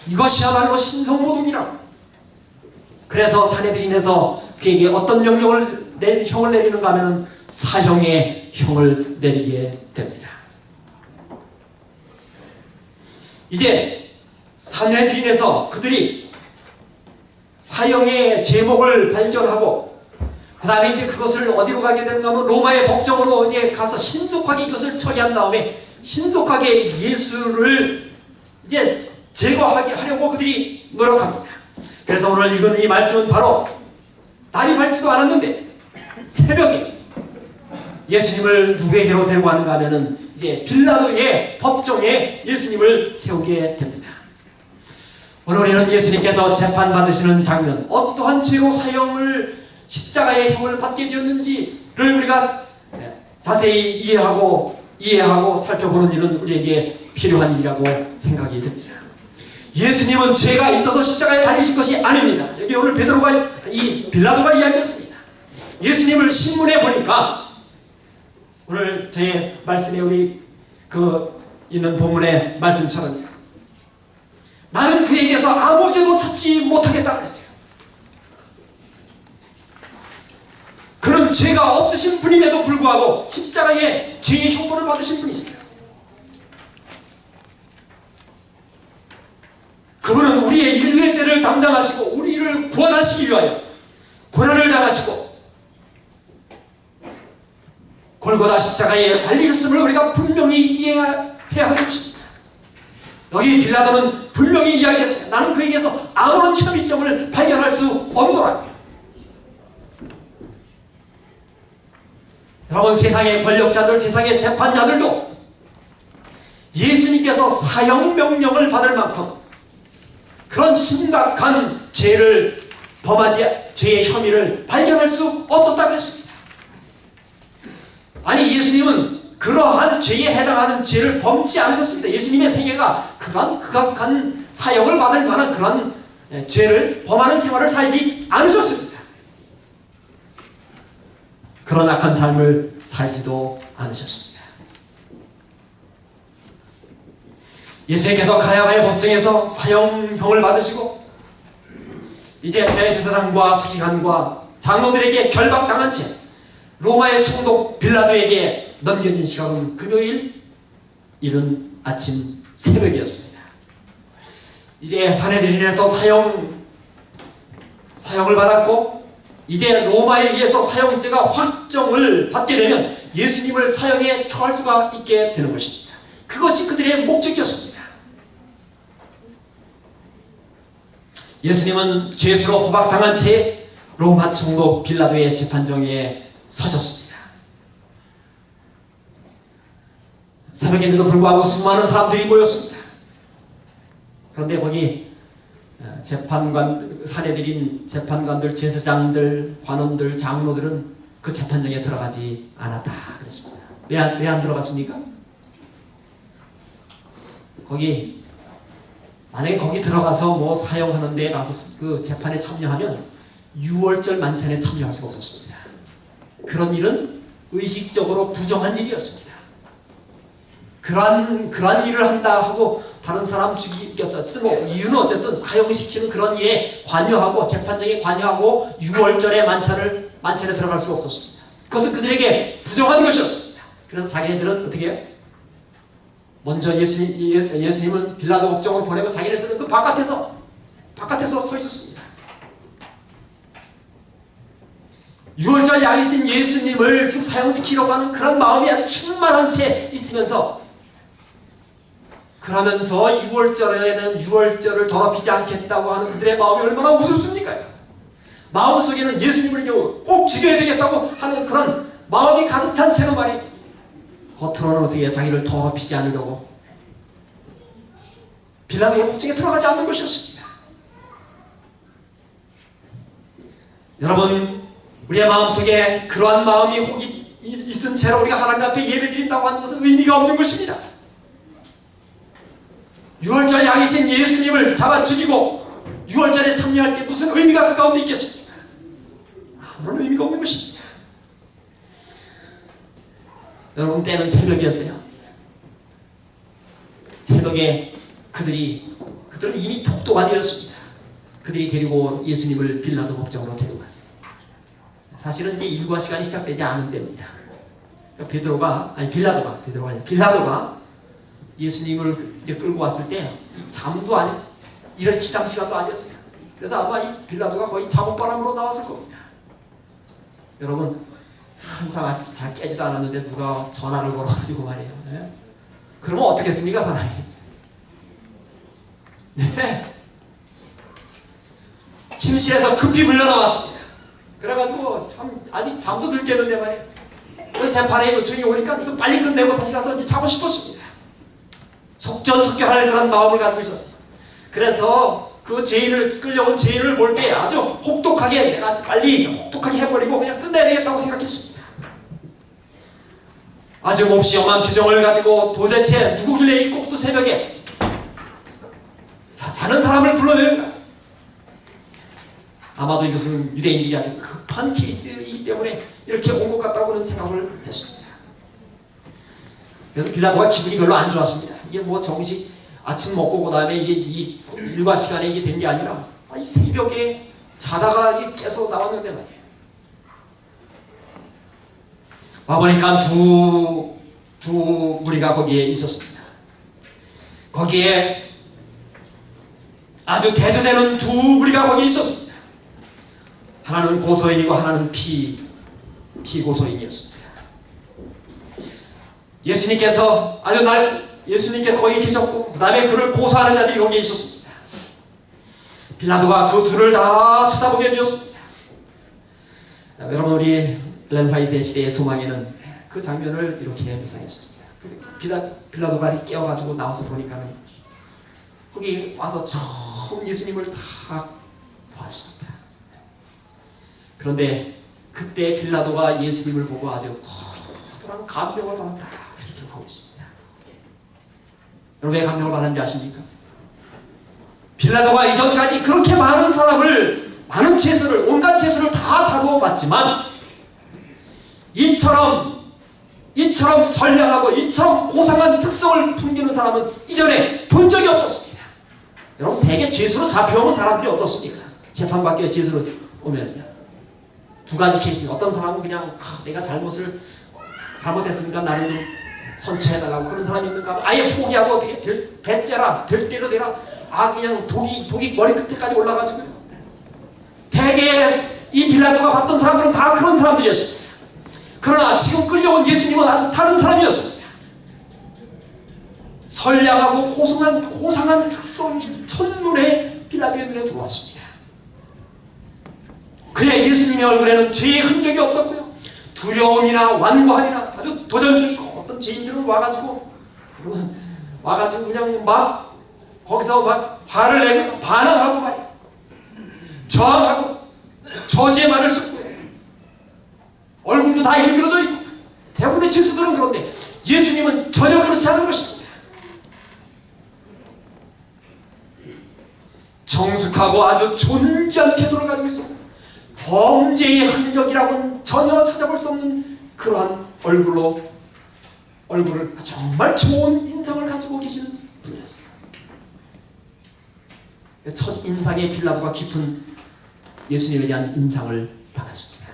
이것이야말로 신성모독이라고. 그래서 사내들인에서 그에게 어떤 형을 내리는가 하면 사형의 형을 내리게 됩니다. 이제 산헤드린에서 그들이 사형의 제목을 발견하고 그 다음에 이제 그것을 어디로 가게 되는가 하면 로마의 법정으로 이제 가서 신속하게 이것을 처리한 다음에 신속하게 예수를 이제 제거하게 하려고 그들이 노력합니다. 그래서 오늘 읽은 이 말씀은 바로 날이 밝지도 않았는데 새벽에 예수님을 누구에게로 데리고 가는가 하면은 이제 빌라도의 법정에 예수님을 세우게 됩니다. 오늘 우리는 예수님께서 재판받으시는 장면, 어떠한 죄로 사형을 십자가의 형을 받게 되었는지를 우리가 자세히 이해하고 살펴보는 일은 우리에게 필요한 일이라고 생각이 듭니다. 예수님은 죄가 있어서 십자가에 달리신 것이 아닙니다. 여기 오늘 빌라도가 이야기했습니다. 예수님을 신문에 보니까 오늘 제 말씀에 우리 있는 본문의 말씀처럼 나는 그에게서 아무 죄도 찾지 못하겠다고 했어요. 그는 죄가 없으신 분임에도 불구하고 십자가에 죄의 형벌을 받으신 분이세요. 그분은 우리의 인류의 죄를 담당하시고 우리를 구원하시기 위하여 고난을 당하시고 골고다 십자가에 달리셨음을 우리가 분명히 이해해야 할 것입니다. 여기 빌라도는 분명히 이야기했어요. 나는 그에게서 아무런 혐의점을 발견할 수 없노라고요. 여러분, 세상의 권력자들, 세상의 재판자들도 예수님께서 사형 명령을 받을 만큼 그런 심각한 죄의 혐의를 발견할 수 없었다고 했습니다. 아니, 예수님은 그러한 죄에 해당하는 죄를 범치 않으셨습니다. 예수님의 생애가 그간 극악한 사형을 받을 만한 그런 죄를 범하는 생활을 살지 않으셨습니다. 그런 악한 삶을 살지도 않으셨습니다. 예수님께서 가야바의 법정에서 사형형을 받으시고 이제 대제사장과 서기관과 장로들에게 결박당한 채 로마의 총독 빌라도에게 넘겨진 시각은 금요일 이른 아침 새벽이었습니다. 이제 산헤드린에서 사형을 받았고 이제 로마에 의해서 사형죄가 확정을 받게 되면 예수님을 사형에 처할 수가 있게 되는 것입니다. 그것이 그들의 목적이었습니다. 예수님은 죄수로 포박당한 채 로마 총독 빌라도의 재판정에 서셨습니다. 새벽인데도 불구하고 수많은 사람들이 모였습니다. 그런데 거기 산헤드린 재판관들, 제사장들, 관원들, 장로들은 그 재판정에 들어가지 않았다 그랬습니다. 왜 안 들어갔습니까? 만약에 거기 들어가서 사형하는 데 가서 그 재판에 참여하면 6월절 만찬에 참여할 수가 없었습니다. 그런 일은 의식적으로 부정한 일이었습니다. 그러한 일을 한다 하고 다른 사람 죽이겠다. 이유는 어쨌든 사형시키는 그런 일에 관여하고 재판정에 관여하고 6월절에 만찬에 들어갈 수가 없었습니다. 그것은 그들에게 부정한 것이었습니다. 그래서 자기네들은 어떻게 해요? 먼저 예수님은 빌라도 법정을 보내고 자기네들은 그 바깥에서 서 있었습니다. 6월절 양이신 예수님을 지금 사형시키려고 하는 그런 마음이 아주 충만한 채 있으면서 그러면서 6월절에는 6월절을 더럽히지 않겠다고 하는 그들의 마음이 얼마나 우습습니까? 마음속에는 예수님을 꼭 죽여야 되겠다고 하는 그런 마음이 가득 찬 채로 말이에요. 겉으로는 어떻게 해요? 자기를 더럽히지 않으려고 빌라도의 법정에 들어가지 않는 것이었습니다. 여러분, 우리의 마음속에 그러한 마음이 혹이 있은 채로 우리가 하나님 앞에 예배드린다고 하는 것은 의미가 없는 것입니다. 6월절 양이신 예수님을 잡아 죽이고 6월절에 참여할 때 무슨 의미가 그 가운데 있겠습니까? 아무런 의미가 없는 것입니다. 여러분, 때는 새벽이었어요. 새벽에 그들이 그들은 이미 폭도가 되었습니다. 그들이 데리고 예수님을 빌라도 법정으로 데려갔어요. 사실은 이제 일과 시간이 시작되지 않은 때입니다. 그러니까 빌라도가 예수님을 이제 끌고 왔을 때 잠도 아직 이런 기상 시간도 아니었어요. 그래서 아마 이 빌라도가 거의 작업바람으로 나왔을 겁니다. 여러분, 한참 아직 잘 깨지도 않았는데 누가 전화를 걸어가지고 말이에요. 네? 그러면 어떻겠습니까, 사람이? 네. 침실에서 급히 물려나왔습니다. 그래가지고 아직 잠도 들 깼는데 말이에요. 그 재판에 요청이 오니까 이거 빨리 끝내고 다시 가서 이제 자고 싶었습니다. 속전속결할 그런 마음을 가지고 있었습니다. 그래서 그 끌려온 죄인을 볼 때 아주 혹독하게 내가 빨리 혹독하게 해버리고 그냥 끝내야 되겠다고 생각했습니다. 아주 몹시 엄한 표정을 가지고 도대체 누구길래 이 꼭두 새벽에 자는 사람을 불러내는가? 아마도 이것은 유대인들이 아주 급한 케이스이기 때문에 이렇게 온 것 같다고는 생각을 했습니다. 그래서 빌라도가 기분이 별로 안 좋았습니다. 이게 뭐 정식 아침 먹고 그 다음에 이게 이 일과 시간에 이게 된 게 아니라 이 새벽에 자다가 이게 깨서 나왔는데 말이에요. 와보니까 두 무리가 거기에 있었습니다. 거기에 아주 대조되는 두 무리가 거기에 있었습니다. 하나는 고소인이고 하나는 피고소인이었습니다. 예수님께서 거기 계셨고 그 다음에 그를 고소하는 자들이 거기에 있었습니다. 빌라도가 그 둘을 다 쳐다보게 되었습니다. 여러분, 우리 엘렌 화이트의 시대의 소망에는 그 장면을 이렇게 묘사했습니다. 빌라도가 깨어가지고 나와서 보니까는 거기 와서 처음 예수님을 다 보았습니다. 그런데 그때 빌라도가 예수님을 보고 아주 커다란 감명을 받았다, 그렇게 보고 있습니다. 여러분, 왜 감명을 받았는지 아십니까? 빌라도가 이전까지 그렇게 많은 사람을, 많은 죄수를, 온갖 죄수를 다 다루어 봤지만 이처럼 선량하고 이처럼 고상한 특성을 풍기는 사람은 이전에 본 적이 없었습니다. 여러분, 대개 죄수로 잡혀오는 사람들이 어떻습니까? 재판받기에 죄수로 오면요, 두 가지 케이스입니다. 어떤 사람은 그냥 내가 잘못했으니까 나를 좀 선처해달라고 그런 사람이 있는가 하면 아예 포기하고 어떻게 배째라, 될 대로 되라, 그냥 독이 머리 끝에까지 올라가지고요. 대개 이 빌라도가 봤던 사람들은 다 그런 사람들이었습니다. 그러나 지금 끌려온 예수님은 아주 다른 사람이었습니다. 선량하고 고상한 특성이 첫눈에 빌라도의 눈에 들어왔습니다. 그의 예수님의 얼굴에는 죄의 흔적이 없었고요, 두려움이나 완고함이나 아주 도전적이고, 어떤 죄인들은 와가지고 그냥 막 거기서 막 화를 내고 반항하고 말이야, 저항하고 저지의 말을 쏟고 얼굴도 다 일그러져 있고, 대부분의 죄수들은 그런데 예수님은 전혀 그렇지 않은 것입니다. 정숙하고 아주 존귀한 태도를 가지고 있었습니다. 범죄의 흔적이라고는 전혀 찾아볼 수 없는 그러한 얼굴을 정말 좋은 인상을 가지고 계시는 분이었습니다. 첫 인상에 빌라도가 깊은 예수님에 대한 인상을 받았습니다.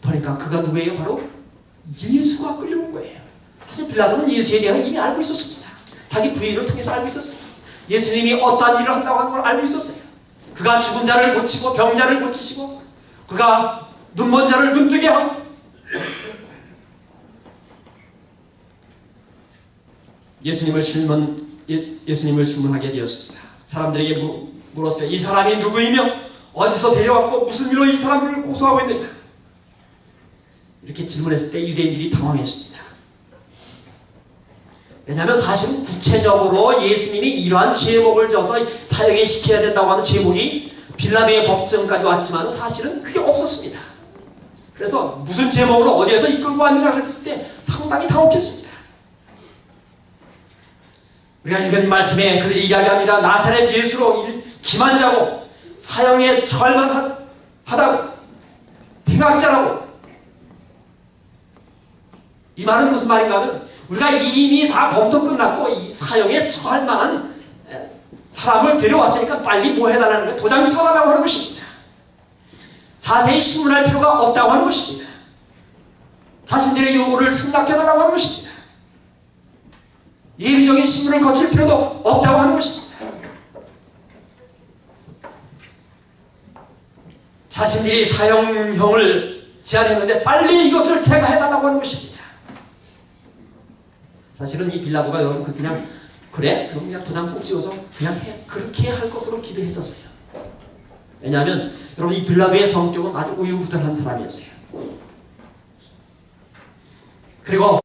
보니까 그가 누구예요? 바로 예수가 끌려온 거예요. 사실 빌라도는 예수에 대해 이미 알고 있었습니다. 자기 부인을 통해서 알고 있었어요. 예수님이 어떠한 일을 한다고 하는 걸 알고 있었어요. 그가 죽은 자를 고치고 병자를 고치시고 그가 눈먼 자를 눈뜨게 하고 예수님을 질문하게 되었습니다. 사람들에게 물었어요. 이 사람이 누구이며 어디서 데려왔고 무슨 일로 이 사람을 고소하고 있느냐. 이렇게 질문했을 때 유대인들이 당황했습니다. 왜냐하면 사실은 구체적으로 예수님이 이러한 제목을 져서 사형에 시켜야 된다고 하는 제목이 빌라도의 법정까지 왔지만 사실은 그게 없었습니다. 그래서 무슨 제목으로 어디에서 이끌고 왔느냐 했을 때 상당히 당혹했습니다. 우리가 읽은 이 말씀에 그들이 이야기합니다. 나사렛 예수로 기만 자고 사형에 처할만하다고, 행악자라고. 이 말은 무슨 말인가 하면 우리가 이미 다 검토 끝났고 이 사형에 처할 만한 사람을 데려왔으니까 빨리 뭐 해달라는 거예요? 도장 찍어달라고 하는 것입니다. 자세히 신문할 필요가 없다고 하는 것입니다. 자신들의 요구를 승낙해달라고 하는 것입니다. 예비적인 신문을 거칠 필요도 없다고 하는 것입니다. 자신들이 사형형을 제안했는데 빨리 이것을 제거해달라고 하는 것입니다. 사실은 이 빌라도가 여러분 그냥 그래? 그럼 그냥 도장 꾹 찍어서 그냥 그렇게 할 것으로 기도했었어요. 왜냐하면 여러분 이 빌라도의 성격은 아주 우유부단한 사람이었어요. 그리고